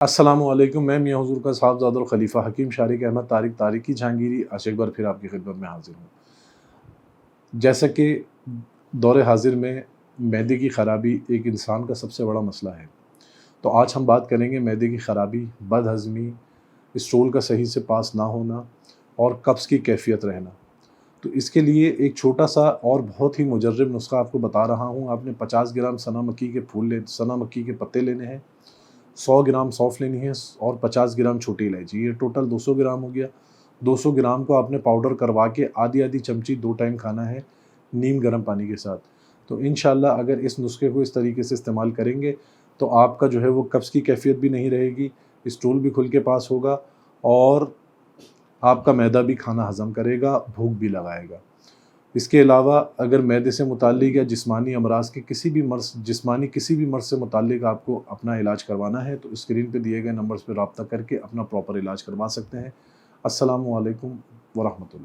अस्सलामु अलैकुम। मैं मियां हुजूर का साहबजादा और खलीफा हकीम शारिक अहमद तारिक तारिकी जहांगीरी आज एक बार फिर आपकी खिदमत में हाजिर हूँ। जैसा कि दौर हाजिर में मैदे की ख़राबी एक इंसान का सबसे बड़ा मसला है, तो आज हम बात करेंगे मैदे की ख़राबी, बदहज़मी, स्टूल का सही से पास ना होना और कब्ज़ की कैफ़ियत रहना। तो इसके लिए एक छोटा-सा और बहुत ही मुजर्रब नुस्ख़ा आपको बता रहा हूँ। आपने 50 ग्राम सना मक्की के पत्ते लेने हैं, 100 ग्राम सौंफ लेनी है और 50 ग्राम छोटी इलायची, ये टोटल 200 ग्राम हो गया। 200 ग्राम को आपने पाउडर करवा के आधी-आधी चमची 2 टाइम खाना है नीम गर्म पानी के साथ। तो इंशाअल्लाह अगर इस नुस्खे को इस तरीके से इस्तेमाल करेंगे तो आपका जो है वो कब्ज़ की कैफ़ियत भी नहीं रहेगी, स्टूल भी खुल के पास होगा और आपका मैदा भी खाना हज़म करेगा, भूख भी लगाएगा। इसके अलावा अगर मैदे से मुताल्लिक़ या जिस्मानी अमराज़ के किसी भी मर्ज़ से मुताल्लिक़ आपको अपना इलाज करवाना है तो स्क्रीन पे दिए गए नंबर्स पे रब्ता करके अपना प्रॉपर इलाज करवा सकते हैं। अस्सलामु अलैकुम व रहमतुल्लाह।